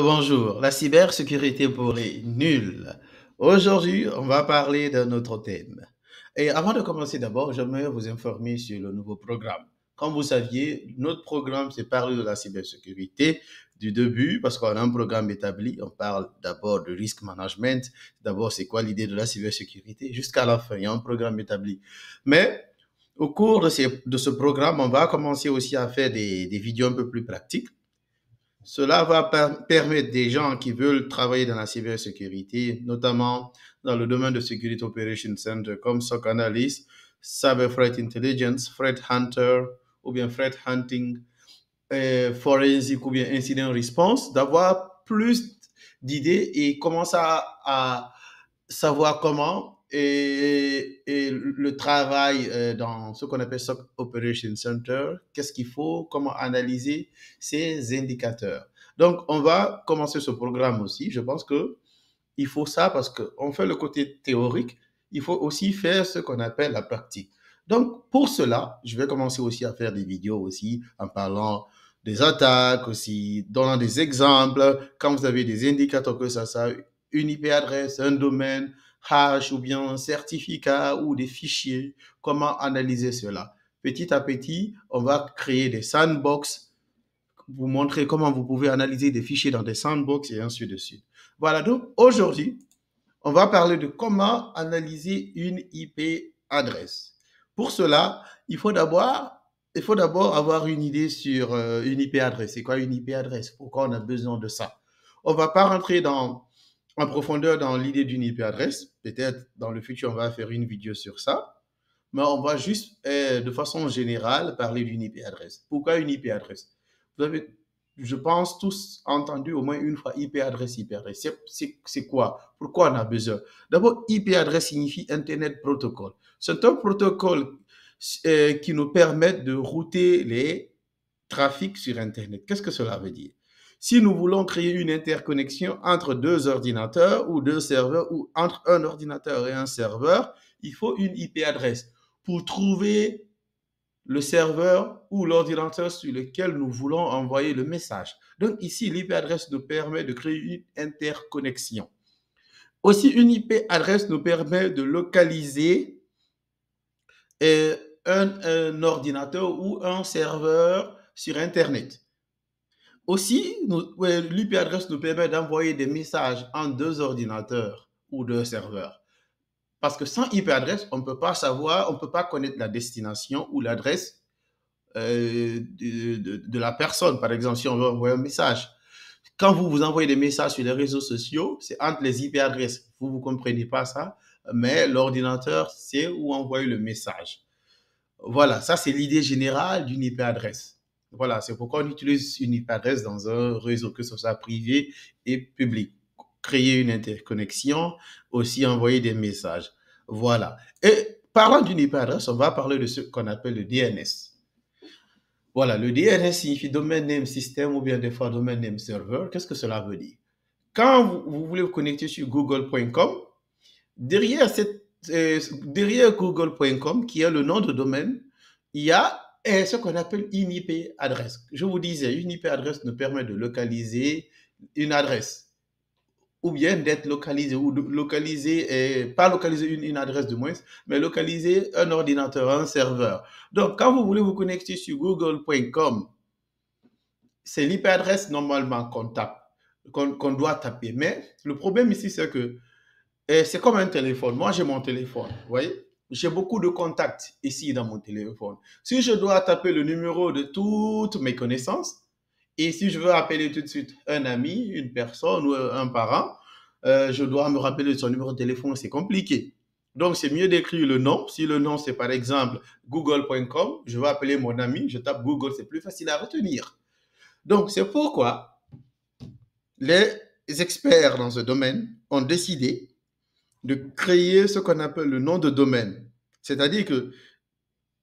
Bonjour, la cybersécurité pour les nuls. Aujourd'hui, on va parler d'un autre thème. Et avant de commencer d'abord, j'aimerais vous informer sur le nouveau programme. Comme vous saviez, notre programme, c'est parler de la cybersécurité du début, parce qu'on a un programme établi. On parle d'abord de risk management. D'abord, c'est quoi l'idée de la cybersécurité? Jusqu'à la fin, il y a un programme établi. Mais au cours de ce programme, on va commencer aussi à faire des vidéos un peu plus pratiques. Cela va permettre des gens qui veulent travailler dans la cybersécurité, notamment dans le domaine de Security Operations Center, comme SOC Analyst, Cyber Threat Intelligence, Threat Hunter, ou bien Threat Hunting, Forensic, ou bien Incident Response, d'avoir plus d'idées et commencer à savoir comment et le travail dans ce qu'on appelle SOC Operation Center, qu'est-ce qu'il faut, comment analyser ces indicateurs. Donc, on va commencer ce programme aussi. Je pense que il faut ça parce qu'on fait le côté théorique, il faut aussi faire ce qu'on appelle la pratique. Donc, pour cela, je vais commencer aussi à faire des vidéos aussi en parlant des attaques, aussi donnant des exemples. Quand vous avez des indicateurs que ça, une IP adresse, un domaine, hash ou bien un certificat ou des fichiers, comment analyser cela. Petit à petit, on va créer des sandbox, vous montrer comment vous pouvez analyser des fichiers dans des sandbox et ainsi de suite. Voilà, donc aujourd'hui, on va parler de comment analyser une IP adresse. Pour cela, il faut d'abord avoir une idée sur une IP adresse. C'est quoi une IP adresse? Pourquoi on a besoin de ça? On ne va pas rentrer en profondeur dans l'idée d'une IP adresse. Peut-être dans le futur, on va faire une vidéo sur ça. Mais on va juste, de façon générale, parler d'une IP adresse. Pourquoi une IP adresse? Vous avez, je pense, tous entendu au moins une fois IP adresse, IP adresse. C'est quoi? Pourquoi on a besoin? D'abord, IP adresse signifie Internet Protocol. C'est un protocole qui nous permet de router les trafics sur Internet. Qu'est-ce que cela veut dire? Si nous voulons créer une interconnexion entre deux ordinateurs ou deux serveurs ou entre un ordinateur et un serveur, il faut une IP adresse pour trouver le serveur ou l'ordinateur sur lequel nous voulons envoyer le message. Donc ici, l'IP adresse nous permet de créer une interconnexion. Aussi, une IP adresse nous permet de localiser un ordinateur ou un serveur sur Internet. Aussi, l'IP adresse nous permet d'envoyer des messages entre deux ordinateurs ou deux serveurs. Parce que sans IP adresse, on ne peut pas savoir, on ne peut pas connaître la destination ou l'adresse de la personne. Par exemple, si on veut envoyer un message. Quand vous vous envoyez des messages sur les réseaux sociaux, c'est entre les IP adresses. Vous ne comprenez pas ça, mais l'ordinateur sait où envoyer le message. Voilà, ça c'est l'idée générale d'une IP adresse. Voilà, c'est pourquoi on utilise une IP adresse dans un réseau, que ce soit privé et public. Créer une interconnexion, aussi envoyer des messages. Voilà. Et parlant d'une IP adresse, on va parler de ce qu'on appelle le DNS. Voilà, le DNS signifie Domain Name System ou bien des fois Domain Name Server. Qu'est-ce que cela veut dire? Quand vous voulez vous connecter sur google.com, derrière, derrière google.com, qui est le nom de domaine, il y a ce qu'on appelle une IP adresse. Je vous disais, une IP adresse nous permet de localiser une adresse ou bien d'être localisé ou de localiser, pas localiser une adresse de moins, mais localiser un ordinateur, un serveur. Donc, quand vous voulez vous connecter sur google.com, c'est l'IP adresse normalement qu'on tape, qu'on doit taper. Mais le problème ici, c'est que c'est comme un téléphone. Moi, j'ai mon téléphone, vous voyez. J'ai beaucoup de contacts ici dans mon téléphone. Si je dois taper le numéro de toutes mes connaissances, et si je veux appeler tout de suite un ami, une personne ou un parent, je dois me rappeler de son numéro de téléphone, c'est compliqué. Donc, c'est mieux d'écrire le nom. Si le nom, c'est par exemple google.com, je vais appeler mon ami, je tape Google, c'est plus facile à retenir. Donc, c'est pourquoi les experts dans ce domaine ont décidé de créer ce qu'on appelle le nom de domaine. C'est-à-dire que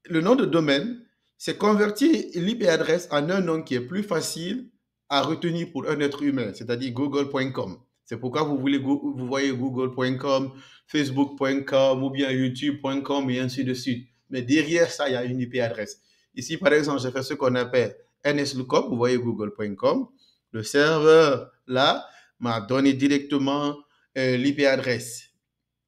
le nom de domaine, c'est convertir l'IP adresse en un nom qui est plus facile à retenir pour un être humain, c'est-à-dire google.com. C'est pourquoi vous voyez google.com, facebook.com ou bien youtube.com et ainsi de suite. Mais derrière ça, il y a une IP adresse. Ici, par exemple, j'ai fait ce qu'on appelle NSLOOKUP, vous voyez google.com. Le serveur, là, m'a donné directement l'IP adresse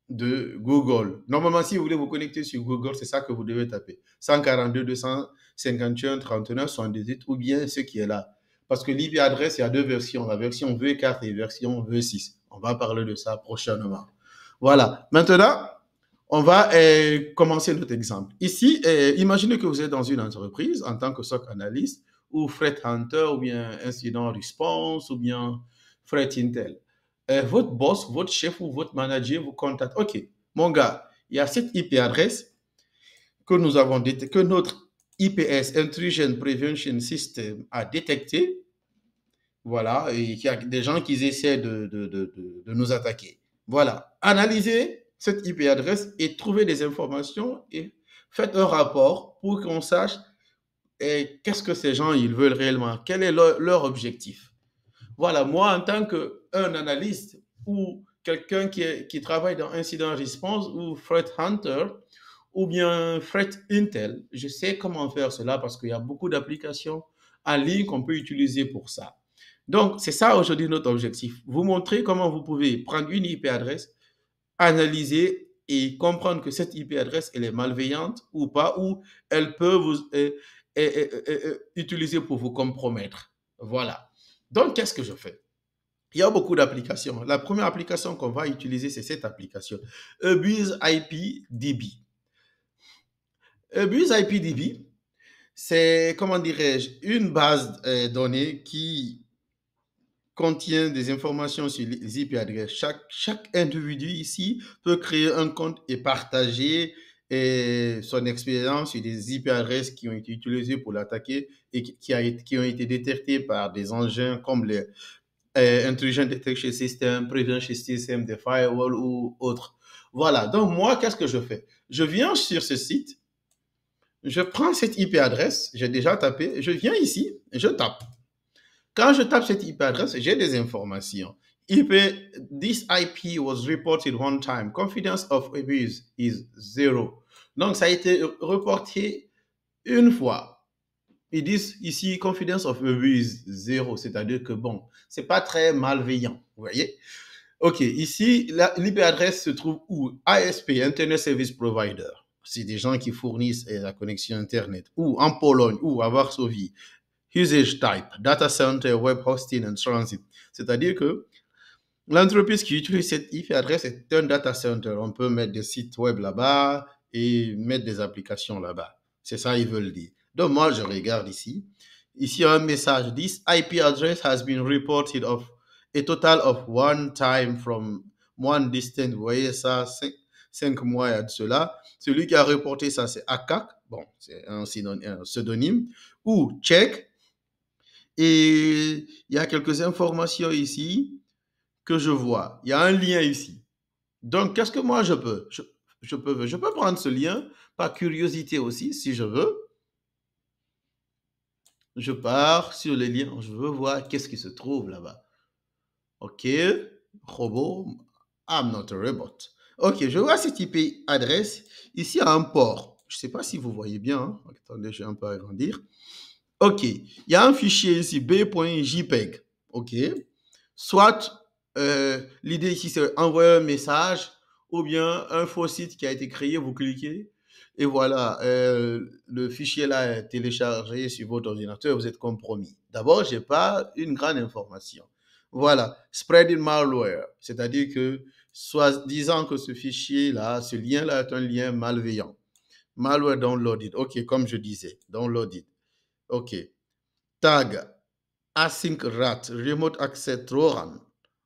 de Google. Normalement, si vous voulez vous connecter sur Google, c'est ça que vous devez taper. 142.251.39.78 ou bien ce qui est là. Parce que l'IP adresse, il y a deux versions, la version V4 et la version V6. On va parler de ça prochainement. Voilà. Maintenant, on va commencer notre exemple. Ici, imaginez que vous êtes dans une entreprise en tant que SOC analyst ou threat hunter ou bien incident response ou bien threat intel. Votre boss, votre chef ou votre manager vous contacte. OK, mon gars, il y a cette IP adresse que nous avons que notre IPS, Intrusion Prevention System, a détecté. Voilà, et il y a des gens qui essaient de nous attaquer. Voilà, analysez cette IP adresse et trouvez des informations et faites un rapport pour qu'on sache qu'est-ce que ces gens ils veulent réellement, quel est leur objectif. Voilà, moi en tant qu'un analyste ou quelqu'un qui travaille dans Incident Response ou Threat Hunter ou bien Threat Intel, je sais comment faire cela parce qu'il y a beaucoup d'applications en ligne qu'on peut utiliser pour ça. Donc, c'est ça aujourd'hui notre objectif. Vous montrer comment vous pouvez prendre une IP adresse, analyser et comprendre que cette IP adresse, elle est malveillante ou pas, ou elle peut vous utiliser pour vous compromettre. Voilà. Donc, qu'est-ce que je fais? Il y a beaucoup d'applications. La première application qu'on va utiliser, c'est cette application, Abuse IPDB. Abuse IPDB, c'est, comment dirais-je, une base de données qui contient des informations sur les IP adresses. Chaque individu ici peut créer un compte et partager son expérience sur des IP adresses qui ont été utilisées pour l'attaquer et qui ont été détectées par des engins comme les Intrusion Detection System, Prevention System, des firewalls ou autres. Voilà. Donc, moi, qu'est-ce que je fais? Je viens sur ce site, je prends cette IP adresse, j'ai déjà tapé, je viens ici, je tape. Quand je tape cette IP adresse, j'ai des informations. This IP was reported one time. Confidence of abuse is 0. Donc, ça a été reporté une fois. Ils disent ici confidence of abuse 0, c'est-à-dire que bon, c'est pas très malveillant, vous voyez. Ok, ici, l'IP adresse se trouve où? ASP, Internet Service Provider. C'est des gens qui fournissent la connexion Internet. Ou en Pologne, ou à Varsovie. Usage type, data center, web hosting and transit. C'est-à-dire que l'entreprise qui utilise cette IP adresse est un data center. On peut mettre des sites web là-bas et mettre des applications là-bas. C'est ça qu'ils veulent dire. Donc, moi, je regarde ici. Ici, il y a un message. This IP address has been reported of a total of one time from one distant. Vous voyez ça, 5 mois à de cela. Celui qui a reporté ça, c'est ACAC. Bon, c'est un pseudonyme. Ou check. Et il y a quelques informations ici que je vois. Il y a un lien ici. Donc, qu'est-ce que moi je peux? Je peux prendre ce lien par curiosité aussi, si je veux. Je pars sur les liens. Je veux voir qu'est-ce qui se trouve là-bas. OK. Robot. I'm not a robot. OK, je vois cette IP adresse. Ici, à un port. Je ne sais pas si vous voyez bien. Hein. Attendez, je vais un peu agrandir. OK. Il y a un fichier ici, b.jpeg. OK. Soit l'idée ici, c'est envoyer un message ou bien un faux site qui a été créé, vous cliquez et voilà, le fichier là est téléchargé sur votre ordinateur, vous êtes compromis. D'abord, je n'ai pas une grande information. Voilà, spreading malware, c'est-à-dire que soit disant que ce fichier là, ce lien là est un lien malveillant. Malware downloaded, ok, comme je disais, downloaded. OK. Tag, async rat, remote access trojan.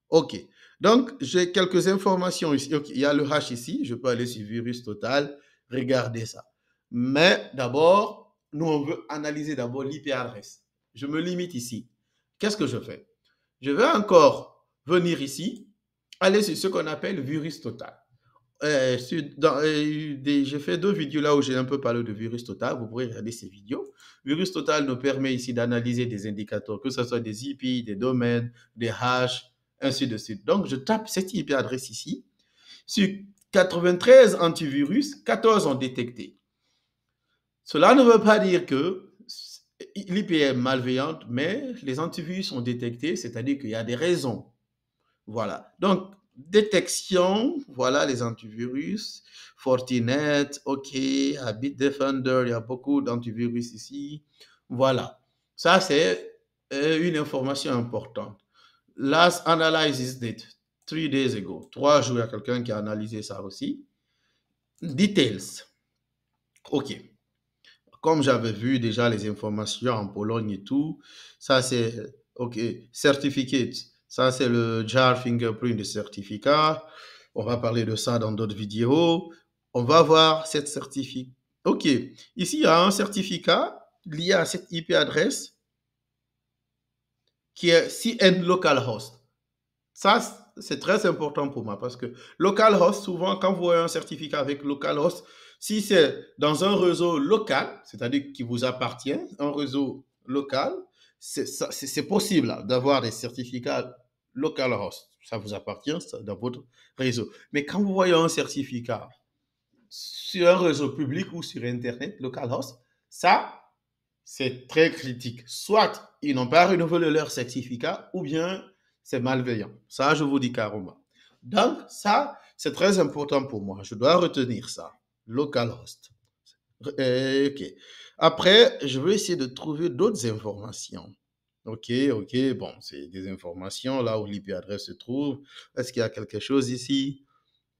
OK. Donc, j'ai quelques informations ici. Okay. Il y a le hash ici. Je peux aller sur virus total, regarder ça. Mais d'abord, nous, on veut analyser d'abord l'IP adresse. Je me limite ici. Qu'est-ce que je fais? Je vais encore venir ici, aller sur ce qu'on appelle virus total. J'ai fait 2 vidéos là où j'ai un peu parlé de virus total. Vous pourrez regarder ces vidéos. Virus total nous permet ici d'analyser des indicateurs, que ce soit des IP, des domaines, des hashes, ainsi de suite. Donc, je tape cette IP adresse ici. Sur 93 antivirus, 14 ont détecté. Cela ne veut pas dire que l'IP est malveillante, mais les antivirus sont détectés, c'est-à-dire qu'il y a des raisons. Voilà. Donc, détection, voilà les antivirus. Fortinet, OK, Bitdefender, il y a beaucoup d'antivirus ici. Voilà. Ça, c'est une information importante. Last analysis date, 3 days ago. 3 jours, il y a quelqu'un qui a analysé ça aussi. Details. OK. Comme j'avais vu déjà les informations en Pologne et tout, ça c'est OK. Certificate, ça c'est le jar fingerprint de certificat. On va parler de ça dans d'autres vidéos. On va voir cette certificat. OK. Ici, il y a un certificat lié à cette IP adresse qui est CN localhost. Ça, c'est très important pour moi parce que localhost, souvent, quand vous voyez un certificat avec localhost, si c'est dans un réseau local, c'est-à-dire qui vous appartient, un réseau local, c'est possible d'avoir des certificats localhost. Ça vous appartient dans votre réseau. Mais quand vous voyez un certificat sur un réseau public ou sur Internet, localhost, ça, c'est très critique. Soit ils n'ont pas renouvelé leur certificat ou bien c'est malveillant. Ça, je vous dis carrément. Donc, ça, c'est très important pour moi. Je dois retenir ça. Localhost. OK. Après, je vais essayer de trouver d'autres informations. OK, OK. Bon, c'est des informations là où l'IP adresse se trouve. Est-ce qu'il y a quelque chose ici?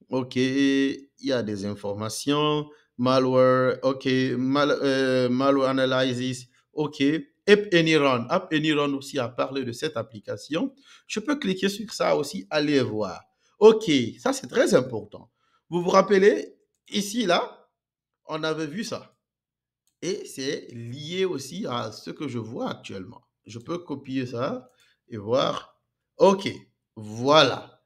OK, il y a des informations, malware, OK, malware analysis, OK. App Anyron. App Anyron aussi a parlé de cette application. Je peux cliquer sur ça aussi, aller voir. OK, ça c'est très important. Vous vous rappelez, ici, là, on avait vu ça. Et c'est lié aussi à ce que je vois actuellement. Je peux copier ça et voir. OK, voilà.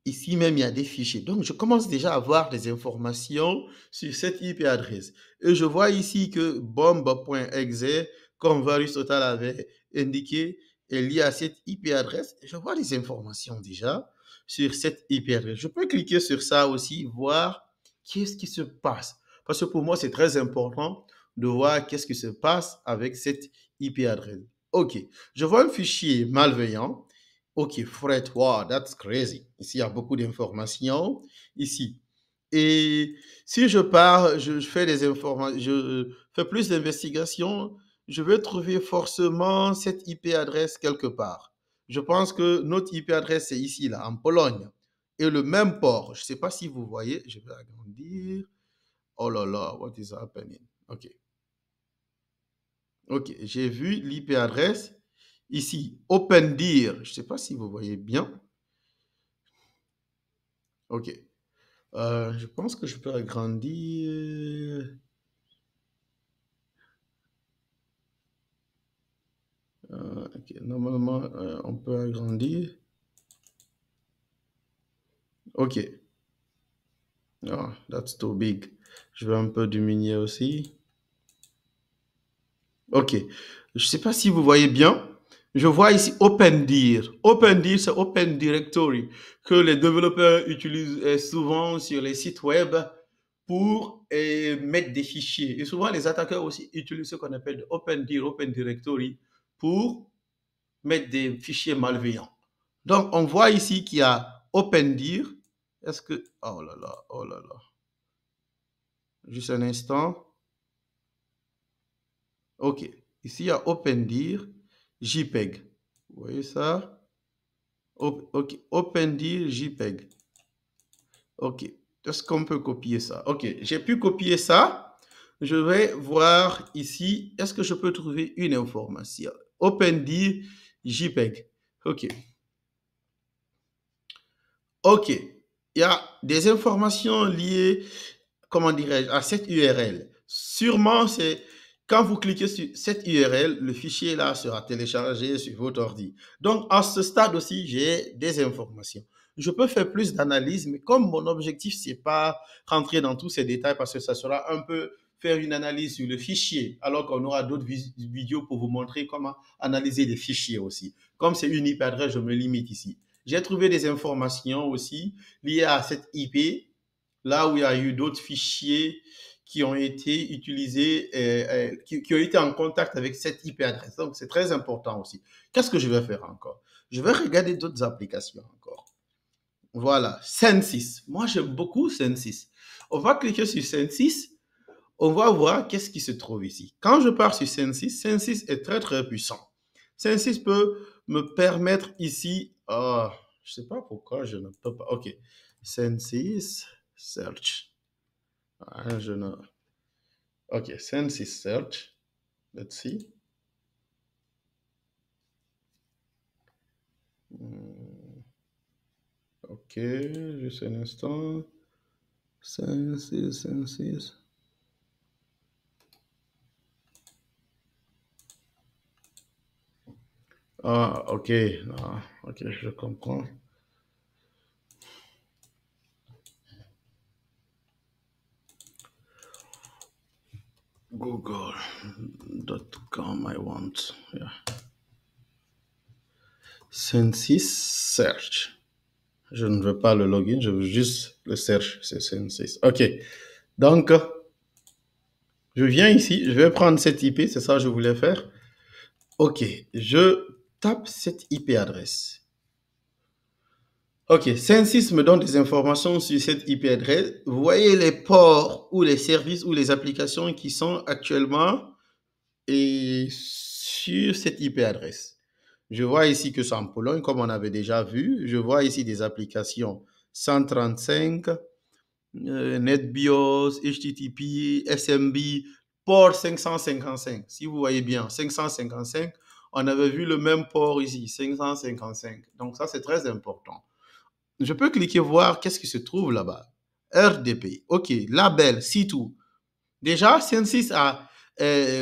Ici même, il y a des fichiers. Donc, je commence déjà à avoir des informations sur cette IP adresse. Et je vois ici que bomb.exe, comme Varus Total avait indiqué, est lié à cette IP adresse. Et je vois des informations déjà sur cette IP adresse. Je peux cliquer sur ça aussi, voir qu'est-ce qui se passe. Parce que pour moi, c'est très important de voir qu'est-ce qui se passe avec cette IP adresse. OK. Je vois un fichier malveillant. OK, Fred, wow, that's crazy. Ici, il y a beaucoup d'informations. Ici. Et si je pars, je fais des informations, je fais plus d'investigations, je vais trouver forcément cette IP adresse quelque part. Je pense que notre IP adresse, c'est ici, là, en Pologne. Et le même port. Je ne sais pas si vous voyez. Je vais agrandir. Oh là là, what is happening? OK. OK, j'ai vu l'IP adresse. Ici, OpenDir. Je ne sais pas si vous voyez bien. OK. Je pense que je peux agrandir. OK. Normalement, on peut agrandir. OK. Oh, that's too big. Je vais un peu diminuer aussi. OK. Je ne sais pas si vous voyez bien. Je vois ici OpenDir. OpenDir, c'est Open Directory que les développeurs utilisent souvent sur les sites web pour mettre des fichiers. Et souvent, les attaqueurs aussi utilisent ce qu'on appelle OpenDir, Open Directory, pour mettre des fichiers malveillants. Donc, on voit ici qu'il y a OpenDir. Est-ce que... Oh là là, oh là là. Juste un instant. OK. Ici, il y a OpenDir, JPEG. Vous voyez ça? OK. OpenDir, JPEG. OK. Est-ce qu'on peut copier ça? OK. J'ai pu copier ça. Je vais voir ici. Est-ce que je peux trouver une information? OpenDir, JPEG. OK. OK. Il y a des informations liées, comment dirais-je, à cette URL. Sûrement, c'est quand vous cliquez sur cette URL, le fichier là sera téléchargé sur votre ordi. Donc, à ce stade aussi, j'ai des informations. Je peux faire plus d'analyse, mais comme mon objectif, c'est pas rentrer dans tous ces détails parce que ça sera un peu faire une analyse sur le fichier, alors qu'on aura d'autres vidéos pour vous montrer comment analyser des fichiers aussi. Comme c'est une IP adresse, je me limite ici. J'ai trouvé des informations aussi liées à cette IP, là où il y a eu d'autres fichiers qui ont été utilisés, qui ont été en contact avec cette IP adresse. Donc, c'est très important aussi. Qu'est-ce que je vais faire encore? Je vais regarder d'autres applications encore. Voilà, Censis. Moi, j'aime beaucoup Censis. On va cliquer sur Censis. On va voir qu'est-ce qui se trouve ici. Quand je pars sur Censis, Censis est très, très puissant. Censis peut me permettre ici, je ne sais pas pourquoi je ne peux pas. OK. Censis Search. Je ne... OK. Censis Search. Let's see. OK. Juste un instant. Censis. OK. Non, OK, je comprends. Google.com, I want. Yeah. Censis Search. Je ne veux pas le login, je veux juste le search, c'est Censis. OK. Donc, je viens ici, je vais prendre cette IP, c'est ça que je voulais faire. OK, je tape cette IP adresse. OK, Censis me donne des informations sur cette IP adresse. Vous voyez les ports ou les services ou les applications qui sont actuellement sur cette IP adresse. Je vois ici que c'est en Pologne, comme on avait déjà vu. Je vois ici des applications 135, NetBIOS, HTTP, SMB, port 555. Si vous voyez bien, 555, on avait vu le même port ici, 555. Donc ça, c'est très important. Je peux cliquer voir qu'est-ce qui se trouve là-bas. RDP, OK, label, C2. Déjà, Censis a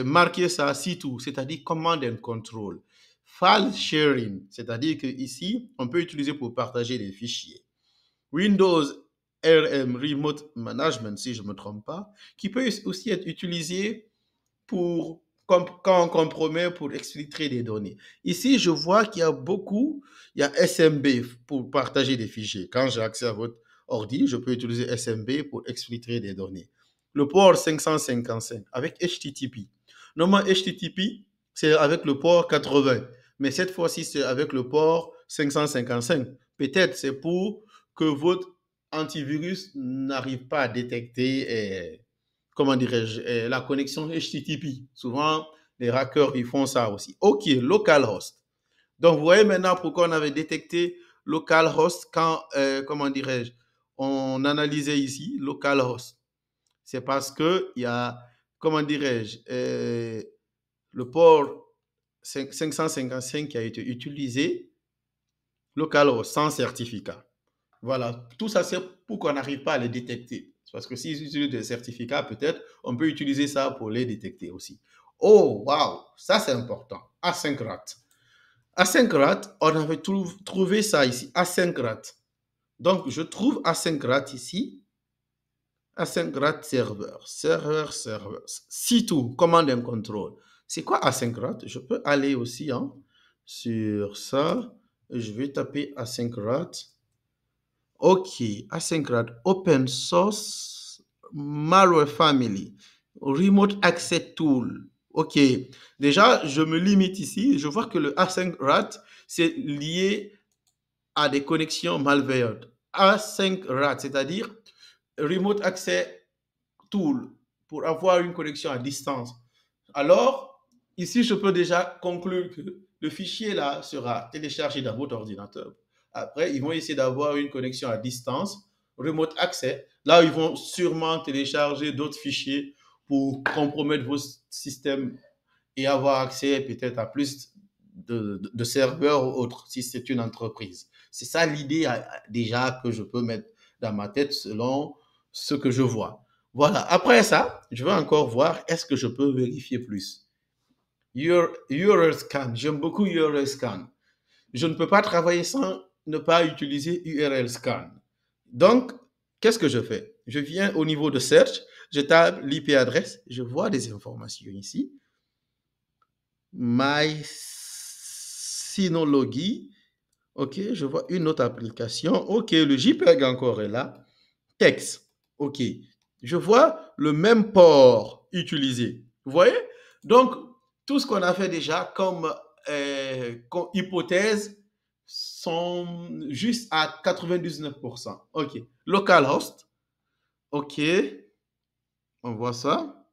marqué ça C2, c'est-à-dire Command and Control. File Sharing, c'est-à-dire qu'ici, on peut utiliser pour partager des fichiers. Windows RM Remote Management, si je ne me trompe pas, qui peut aussi être utilisé pour, quand on compromet pour exfiltrer des données. Ici, je vois qu'il y a il y a SMB pour partager des fichiers. Quand j'ai accès à votre ordi, je peux utiliser SMB pour exfiltrer des données. Le port 555 avec HTTP. Normalement, HTTP, c'est avec le port 80, mais cette fois-ci, c'est avec le port 555. Peut-être c'est pour que votre antivirus n'arrive pas à détecter comment dirais-je, la connexion HTTP. Souvent, les hackers, ils font ça aussi. OK, localhost. Donc, vous voyez maintenant pourquoi on avait détecté localhost quand, comment dirais-je, on analysait ici localhost. C'est parce qu'il y a, comment dirais-je, le port 555 qui a été utilisé, localhost, sans certificat. Voilà, tout ça, c'est pour qu'on n'arrive pas à les détecter. Parce que s'ils utilisent des certificats, peut-être, on peut utiliser ça pour les détecter aussi. Oh, waouh, ça c'est important. Asyncrat. Asyncrat, on avait trouvé ça ici. Asyncrat. Donc, je trouve Asyncrat ici. Asyncrat server. Server. C2, command and control. C'est quoi Asyncrat? Je peux aller aussi sur ça. Je vais taper Asyncrat. OK, Asyncrat, Open Source, Malware Family, Remote Access Tool. OK, déjà, je me limite ici. Je vois que le Asyncrat, c'est lié à des connexions malveillantes. Asyncrat, c'est-à-dire Remote Access Tool, pour avoir une connexion à distance. Alors, ici, je peux déjà conclure que le fichier là sera téléchargé dans votre ordinateur. Après, ils vont essayer d'avoir une connexion à distance, remote access. Là, ils vont sûrement télécharger d'autres fichiers pour compromettre vos systèmes et avoir accès peut-être à plus de serveurs ou autres, si c'est une entreprise. C'est ça l'idée déjà que je peux mettre dans ma tête selon ce que je vois. Voilà. Après ça, je vais encore voir est-ce que je peux vérifier plus. URL scan. J'aime beaucoup URL scan. Je ne peux pas travailler sans ne pas utiliser URL scan. Donc, qu'est-ce que je fais? Je viens au niveau de search, je tape l'IP adresse, je vois des informations ici. My Synology. OK, je vois une autre application. OK, le JPEG encore est là. Texte. OK. je vois le même port utilisé. Vous voyez? Donc, tout ce qu'on a fait déjà comme hypothèse sont juste à 99%. OK. Localhost. OK. On voit ça.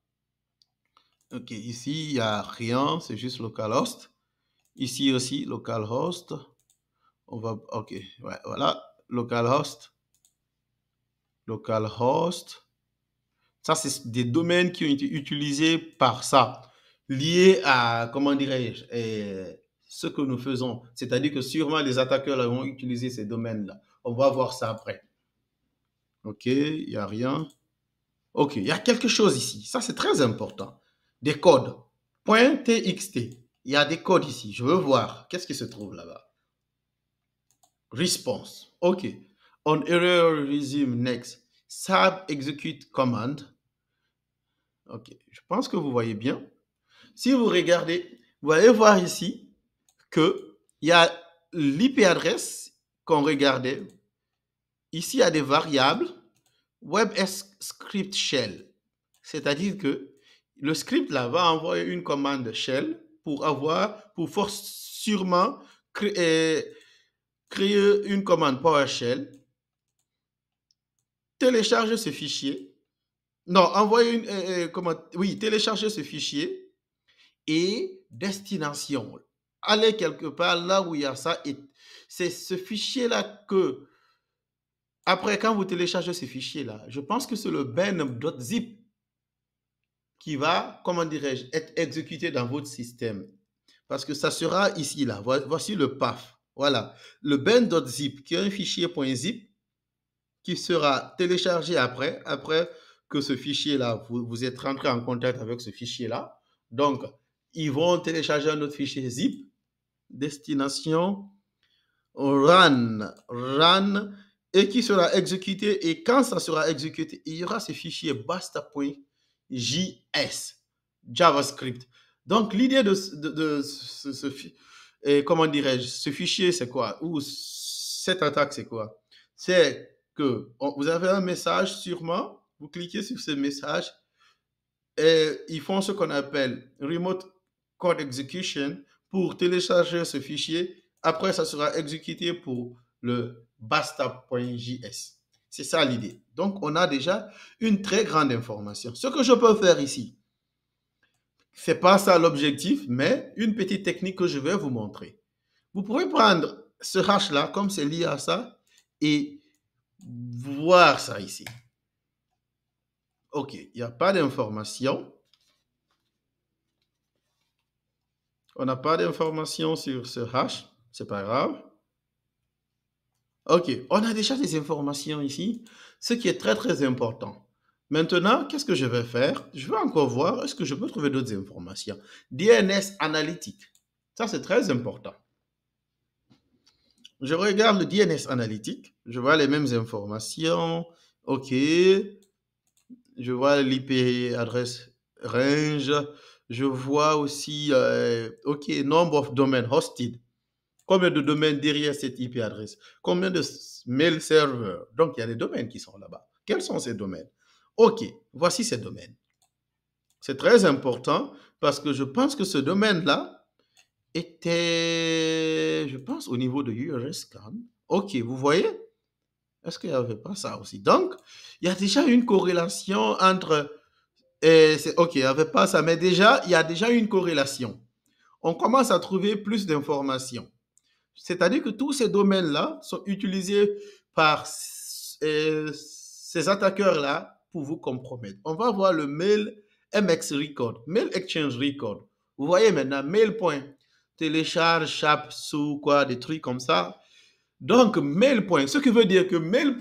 OK. Ici, il n'y a rien. C'est juste localhost. Ici aussi, localhost. On va. OK. Ouais, voilà. Localhost. Localhost. Ça, c'est des domaines qui ont été utilisés par ça, liés à, comment dirais-je, ce que nous faisons. C'est-à-dire que sûrement les attaqueurs vont utiliser ces domaines-là. On va voir ça après. OK, il n'y a rien. OK, il y a quelque chose ici. Ça, c'est très important. Des codes. .txt. Il y a des codes ici. Je veux voir. Qu'est-ce qui se trouve là-bas? Response. OK. On error resume next. Sub execute command. OK. Je pense que vous voyez bien. Si vous regardez, vous allez voir ici qu'il y a l'IP adresse qu'on regardait. Ici, il y a des variables web script shell. C'est-à-dire que le script là va envoyer une commande shell pour sûrement créer une commande PowerShell, télécharger ce fichier. Non, envoyer télécharger ce fichier et destination. Aller quelque part là où il y a ça. Et c'est ce fichier-là que, après, quand vous téléchargez ce fichier-là, je pense que c'est le ben.zip qui va, comment dirais-je, être exécuté dans votre système. Parce que ça sera ici, là. Voici le path. Voilà. Le ben.zip, qui est un fichier .zip, qui sera téléchargé après que ce fichier-là, vous êtes rentré en contact avec ce fichier-là. Donc, ils vont télécharger un autre fichier zip, destination, run, et qui sera exécuté. Et quand ça sera exécuté, il y aura ce fichier basta.js, JavaScript. Donc, l'idée de comment dirais-je, ce fichier, c'est quoi? Ou cette attaque, c'est quoi? C'est que vous avez un message sûrement, vous cliquez sur ce message et ils font ce qu'on appelle Remote Code Execution pour télécharger ce fichier. Après, ça sera exécuté pour le basta.js. C'est ça l'idée. Donc, on a déjà une très grande information. Ce que je peux faire ici, c'est pas ça l'objectif, mais une petite technique que je vais vous montrer. Vous pouvez prendre ce hash-là, comme c'est lié à ça, et voir ça ici. OK, il n'y a pas d'information. On n'a pas d'information sur ce hash, c'est pas grave. OK, on a déjà des informations ici, ce qui est très très important. Maintenant, qu'est-ce que je vais faire? Je vais encore voir, est-ce que je peux trouver d'autres informations? DNS Analytics, ça c'est très important. Je regarde le DNS Analytics, je vois les mêmes informations. OK, je vois l'IP adresse range. Je vois aussi, OK, number of domain hosted. Combien de domaines derrière cette IP adresse? Combien de mail serveurs? Donc, il y a des domaines qui sont là-bas. Quels sont ces domaines? OK, voici ces domaines. C'est très important parce que je pense que ce domaine-là était, je pense, au niveau de URL scan. OK, vous voyez? Est-ce qu'il n'y avait pas ça aussi? Donc, il y a déjà une corrélation entre... OK, il n'y avait pas ça, mais déjà, il y a déjà une corrélation. On commence à trouver plus d'informations. C'est-à-dire que tous ces domaines-là sont utilisés par ces attaqueurs-là pour vous compromettre. On va voir le mail MX Record, Mail Exchange Record. Vous voyez maintenant, mail. Télécharge, chap, sous, quoi, des trucs comme ça. Donc, mail. Ce qui veut dire que mail.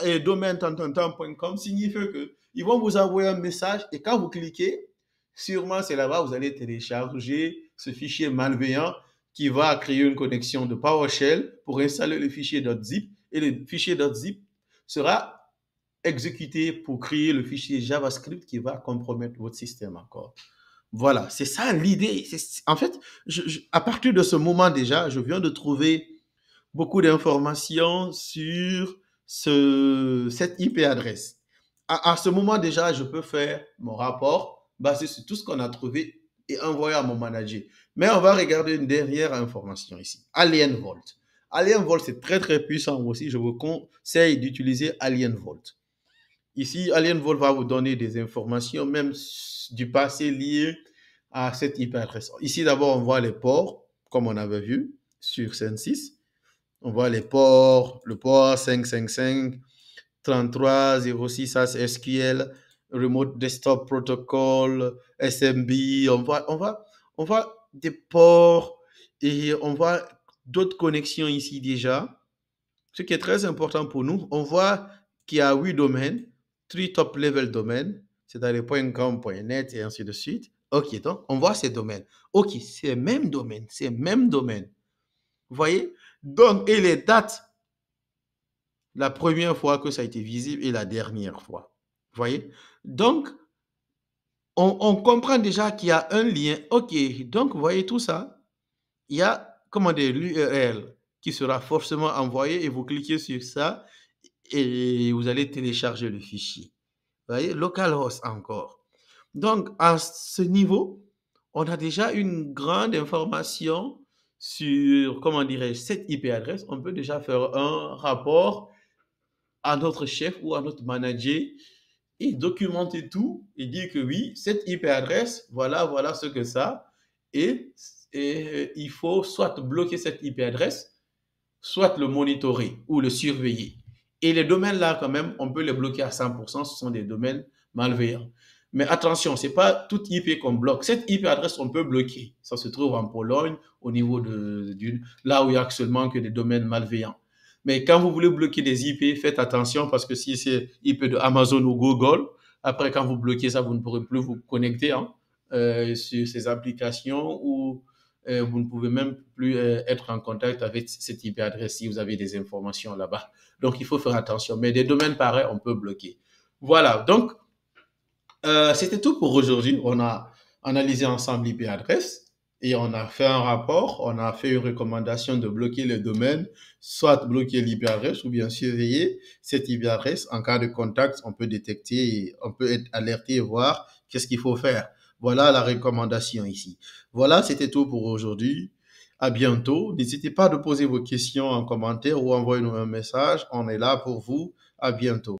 Et domaine .com signifie que ils vont vous envoyer un message et quand vous cliquez, sûrement c'est là-bas vous allez télécharger ce fichier malveillant qui va créer une connexion de PowerShell pour installer le fichier .zip et le fichier .zip sera exécuté pour créer le fichier JavaScript qui va compromettre votre système encore. Voilà, c'est ça l'idée. En fait, à partir de ce moment déjà, je viens de trouver beaucoup d'informations sur cette IP adresse. À ce moment déjà, je peux faire mon rapport basé sur tout ce qu'on a trouvé et envoyer à mon manager. Mais on va regarder une dernière information ici. AlienVolt. AlienVolt, c'est très très puissant aussi. Je vous conseille d'utiliser AlienVolt. Ici, AlienVolt va vous donner des informations, même du passé liées à cette IP adresse. Ici, d'abord, on voit les ports, comme on avait vu sur Sensis. On voit les ports, le port 555, 3306, ça c'est SQL, Remote Desktop Protocol, SMB. On voit des ports et on voit d'autres connexions ici déjà. Ce qui est très important pour nous, on voit qu'il y a 8 domaines, 3 top level domaines, c'est-à-dire .com, .net et ainsi de suite. OK, donc on voit ces domaines. OK, c'est le même domaine, c'est le même domaine. Vous voyez? Donc, et les dates, la première fois que ça a été visible et la dernière fois. Vous voyez? Donc, on comprend déjà qu'il y a un lien. OK, donc vous voyez tout ça. Il y a, comment dire, l'URL qui sera forcément envoyé et vous cliquez sur ça et vous allez télécharger le fichier. Vous voyez, localhost encore. Donc, à ce niveau, on a déjà une grande information sur, comment dirais-je, cette IP adresse. On peut déjà faire un rapport à notre chef ou à notre manager et documenter tout et dire que oui, cette IP adresse, voilà ce que ça. Et, et il faut soit bloquer cette IP adresse, soit le monitorer ou le surveiller. Et les domaines là, quand même, on peut les bloquer à 100%, ce sont des domaines malveillants. Mais attention, ce n'est pas toute IP qu'on bloque. Cette IP adresse, on peut bloquer. Ça se trouve en Pologne, au niveau là où il y a actuellement que des domaines malveillants. Mais quand vous voulez bloquer des IP, faites attention parce que si c'est IP de Amazon ou Google, après quand vous bloquez ça, vous ne pourrez plus vous connecter sur ces applications ou vous ne pouvez même plus être en contact avec cette IP adresse si vous avez des informations là-bas. Donc, il faut faire attention. Mais des domaines pareils, on peut bloquer. Voilà. Donc, c'était tout pour aujourd'hui. On a analysé ensemble l'IP adresse et on a fait un rapport. On a fait une recommandation de bloquer les domaines, soit bloquer l'IP adresse ou bien surveiller cette IP adresse. En cas de contact, on peut détecter, on peut être alerté et voir qu'est-ce qu'il faut faire. Voilà la recommandation ici. Voilà, c'était tout pour aujourd'hui. À bientôt. N'hésitez pas à poser vos questions en commentaire ou envoyer-nous un message. On est là pour vous. À bientôt.